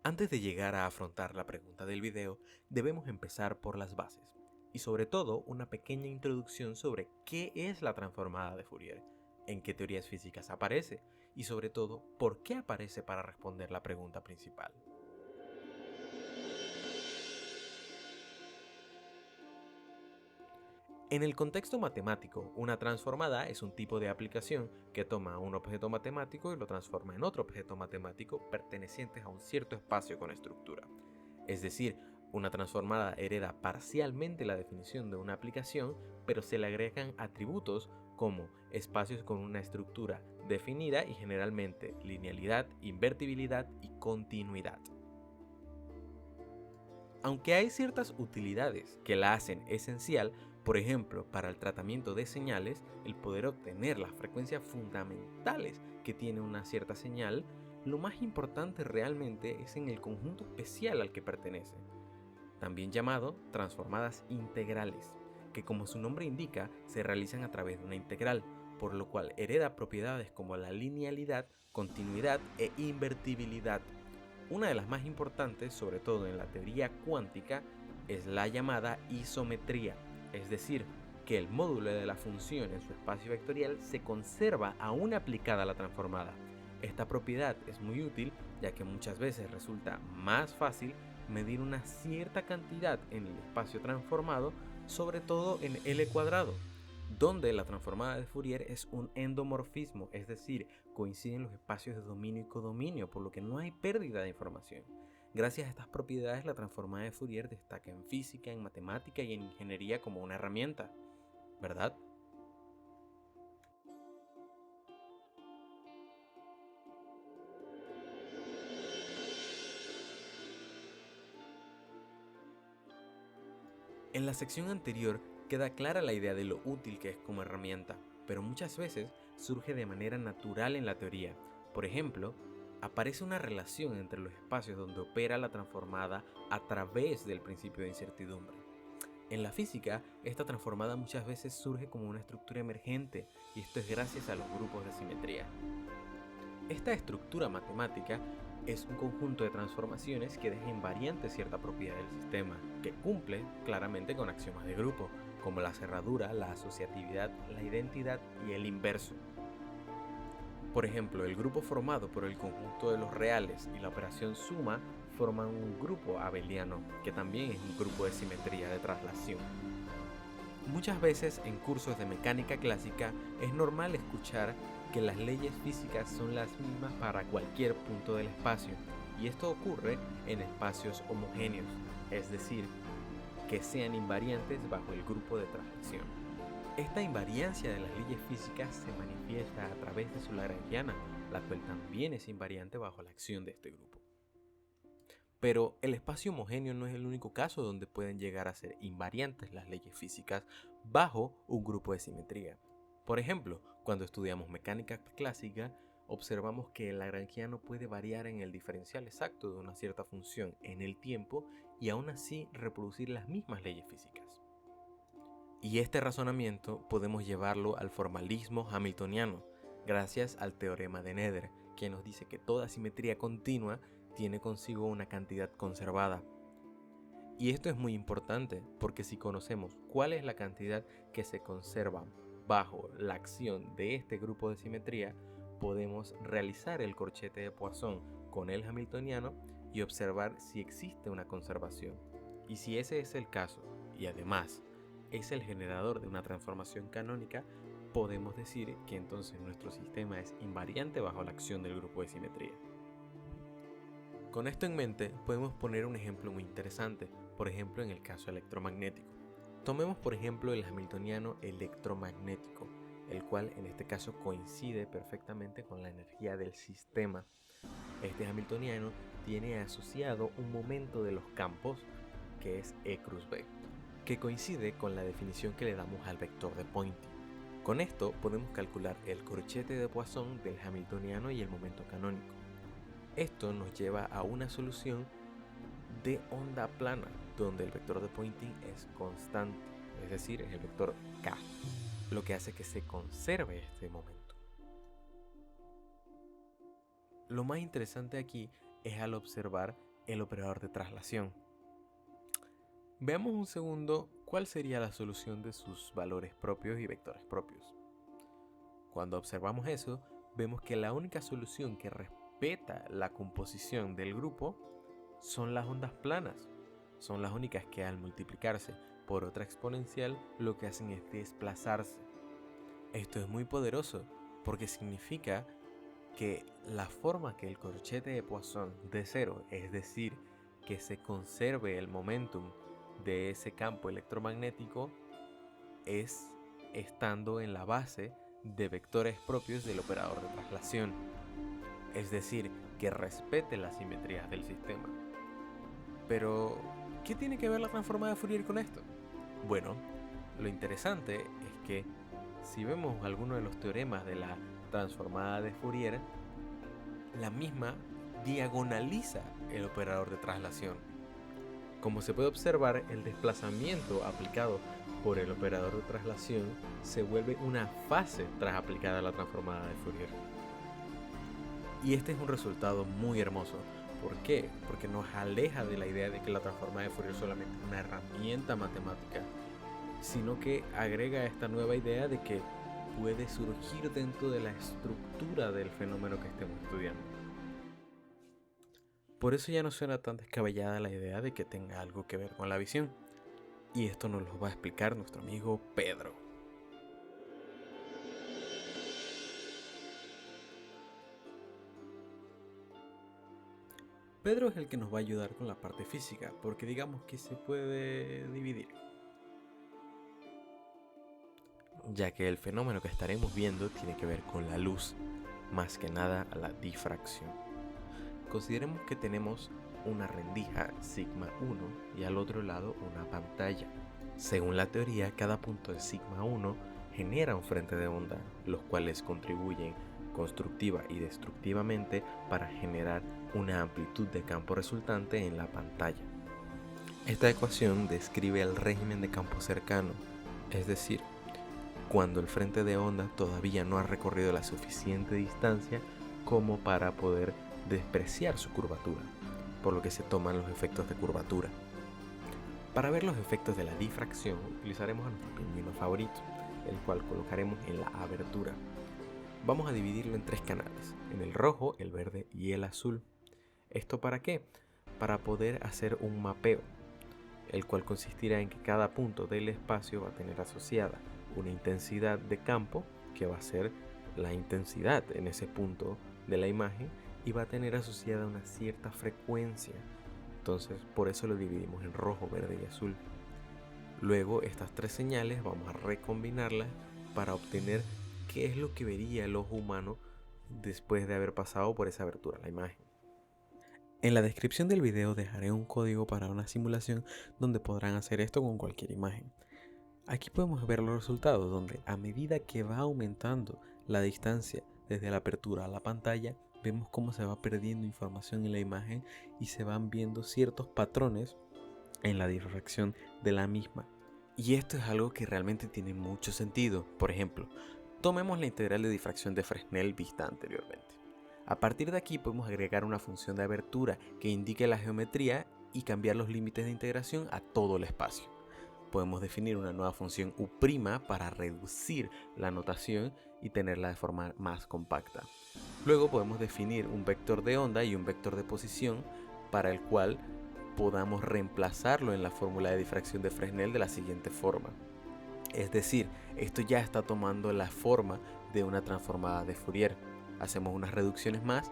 Antes de llegar a afrontar la pregunta del video, debemos empezar por las bases, y sobre todo una pequeña introducción sobre qué es la transformada de Fourier, en qué teorías físicas aparece, y sobre todo por qué aparece para responder la pregunta principal. En el contexto matemático, una transformada es un tipo de aplicación que toma un objeto matemático y lo transforma en otro objeto matemático perteneciente a un cierto espacio con estructura. Es decir, una transformada hereda parcialmente la definición de una aplicación, pero se le agregan atributos como espacios con una estructura definida y generalmente linealidad, invertibilidad y continuidad. Aunque hay ciertas utilidades que la hacen esencial, por ejemplo, para el tratamiento de señales, el poder obtener las frecuencias fundamentales que tiene una cierta señal, lo más importante realmente es en el conjunto especial al que pertenece, también llamado transformadas integrales, que como su nombre indica, se realizan a través de una integral, por lo cual hereda propiedades como la linealidad, continuidad e invertibilidad. Una de las más importantes, sobre todo en la teoría cuántica, es la llamada isometría, es decir, que el módulo de la función en su espacio vectorial se conserva aún aplicada a la transformada. Esta propiedad es muy útil ya que muchas veces resulta más fácil medir una cierta cantidad en el espacio transformado, sobre todo en L cuadrado, donde la transformada de Fourier es un endomorfismo, es decir, coinciden los espacios de dominio y codominio, por lo que no hay pérdida de información. Gracias a estas propiedades, la transformada de Fourier destaca en física, en matemática y en ingeniería como una herramienta, ¿verdad? En la sección anterior queda clara la idea de lo útil que es como herramienta, pero muchas veces surge de manera natural en la teoría. Por ejemplo, aparece una relación entre los espacios donde opera la transformada a través del principio de incertidumbre. En la física, esta transformada muchas veces surge como una estructura emergente, y esto es gracias a los grupos de simetría. Esta estructura matemática es un conjunto de transformaciones que deja invariante cierta propiedad del sistema, que cumple claramente con axiomas de grupo, como la cerradura, la asociatividad, la identidad y el inverso. Por ejemplo, el grupo formado por el conjunto de los reales y la operación suma forman un grupo abeliano, que también es un grupo de simetría de traslación. Muchas veces en cursos de mecánica clásica es normal escuchar que las leyes físicas son las mismas para cualquier punto del espacio, y esto ocurre en espacios homogéneos, es decir, que sean invariantes bajo el grupo de traslación. Esta invariancia de las leyes físicas se manifiesta a través de su lagrangiana, la cual también es invariante bajo la acción de este grupo. Pero el espacio homogéneo no es el único caso donde pueden llegar a ser invariantes las leyes físicas bajo un grupo de simetría. Por ejemplo, cuando estudiamos mecánica clásica, observamos que el lagrangiano puede variar en el diferencial exacto de una cierta función en el tiempo y aún así reproducir las mismas leyes físicas. Y este razonamiento podemos llevarlo al formalismo hamiltoniano, gracias al teorema de Noether, que nos dice que toda simetría continua tiene consigo una cantidad conservada. Y esto es muy importante porque si conocemos cuál es la cantidad que se conserva bajo la acción de este grupo de simetría, podemos realizar el corchete de Poisson con el hamiltoniano y observar si existe una conservación. Y si ese es el caso, y además es el generador de una transformación canónica, podemos decir que entonces nuestro sistema es invariante bajo la acción del grupo de simetría. Con esto en mente, podemos poner un ejemplo muy interesante, por ejemplo en el caso electromagnético. Tomemos por ejemplo el hamiltoniano electromagnético, el cual en este caso coincide perfectamente con la energía del sistema. Este hamiltoniano tiene asociado un momento de los campos, que es E cruz B, que coincide con la definición que le damos al vector de Poynting. Con esto podemos calcular el corchete de Poisson del hamiltoniano y el momento canónico. Esto nos lleva a una solución de onda plana, donde el vector de Poynting es constante, es decir, es el vector k, lo que hace que se conserve este momento. Lo más interesante aquí es al observar el operador de traslación. Veamos un segundo cuál sería la solución de sus valores propios y vectores propios. Cuando observamos eso, vemos que la única solución que respeta la composición del grupo son las ondas planas. Son las únicas que al multiplicarse por otra exponencial lo que hacen es desplazarse. Esto es muy poderoso porque significa que la forma que el corchete de Poisson de cero, es decir, que se conserve el momentum de ese campo electromagnético, es estando en la base de vectores propios del operador de traslación, es decir, que respete las simetrías del sistema. Pero, ¿qué tiene que ver la transformada de Fourier con esto? Bueno, lo interesante es que si vemos alguno de los teoremas de la transformada de Fourier, la misma diagonaliza el operador de traslación. Como se puede observar, el desplazamiento aplicado por el operador de traslación se vuelve una fase tras aplicada la transformada de Fourier. Y este es un resultado muy hermoso. ¿Por qué? Porque nos aleja de la idea de que la transformada de Fourier solamente es una herramienta matemática, sino que agrega esta nueva idea de que puede surgir dentro de la estructura del fenómeno que estemos estudiando. Por eso ya no suena tan descabellada la idea de que tenga algo que ver con la visión. Y esto nos lo va a explicar nuestro amigo Pedro. Pedro es el que nos va a ayudar con la parte física, porque digamos que se puede dividir, ya que el fenómeno que estaremos viendo tiene que ver con la luz, más que nada la difracción. Consideremos que tenemos una rendija sigma 1 y al otro lado una pantalla. Según la teoría, cada punto de sigma 1 genera un frente de onda, los cuales contribuyen constructiva y destructivamente para generar una amplitud de campo resultante en la pantalla. Esta ecuación describe el régimen de campo cercano, es decir, cuando el frente de onda todavía no ha recorrido la suficiente distancia como para poder despreciar su curvatura, por lo que se toman los efectos de curvatura. Para ver los efectos de la difracción utilizaremos a nuestro pingüino favorito, el cual colocaremos en la abertura. Vamos a dividirlo en tres canales, en el rojo, el verde y el azul. ¿Esto para qué? Para poder hacer un mapeo, el cual consistirá en que cada punto del espacio va a tener asociada una intensidad de campo, que va a ser la intensidad en ese punto de la imagen, y va a tener asociada una cierta frecuencia. Entonces, por eso lo dividimos en rojo, verde y azul. Luego, estas tres señales vamos a recombinarlas para obtener qué es lo que vería el ojo humano después de haber pasado por esa abertura, la imagen. En la descripción del video dejaré un código para una simulación donde podrán hacer esto con cualquier imagen. Aquí podemos ver los resultados, donde a medida que va aumentando la distancia desde la apertura a la pantalla, vemos cómo se va perdiendo información en la imagen y se van viendo ciertos patrones en la difracción de la misma. Y esto es algo que realmente tiene mucho sentido. Por ejemplo, tomemos la integral de difracción de Fresnel vista anteriormente. A partir de aquí podemos agregar una función de abertura que indique la geometría y cambiar los límites de integración a todo el espacio. Podemos definir una nueva función U' para reducir la notación y tenerla de forma más compacta. Luego podemos definir un vector de onda y un vector de posición para el cual podamos reemplazarlo en la fórmula de difracción de Fresnel de la siguiente forma. Es decir, esto ya está tomando la forma de una transformada de Fourier. Hacemos unas reducciones más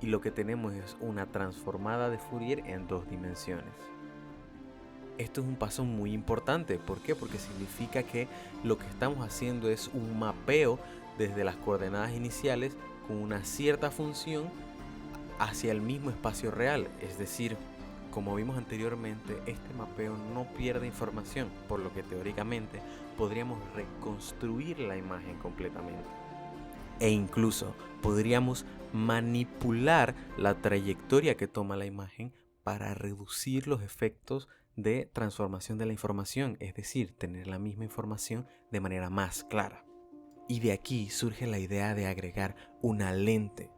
y lo que tenemos es una transformada de Fourier en dos dimensiones. Esto es un paso muy importante. ¿Por qué? Porque significa que lo que estamos haciendo es un mapeo desde las coordenadas iniciales con una cierta función hacia el mismo espacio real. Es decir, como vimos anteriormente, este mapeo no pierde información, por lo que teóricamente podríamos reconstruir la imagen completamente. E incluso podríamos manipular la trayectoria que toma la imagen para reducir los efectos de transformación de la información, es decir, tener la misma información de manera más clara. Y de aquí surge la idea de agregar una lente.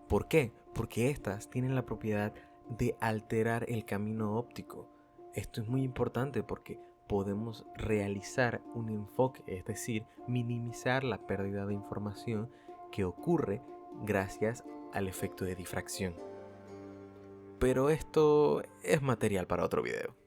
¿Por qué? Porque estas tienen la propiedad de alterar el camino óptico. Esto es muy importante porque podemos realizar un enfoque, es decir, minimizar la pérdida de información que ocurre gracias al efecto de difracción. Pero esto es material para otro video.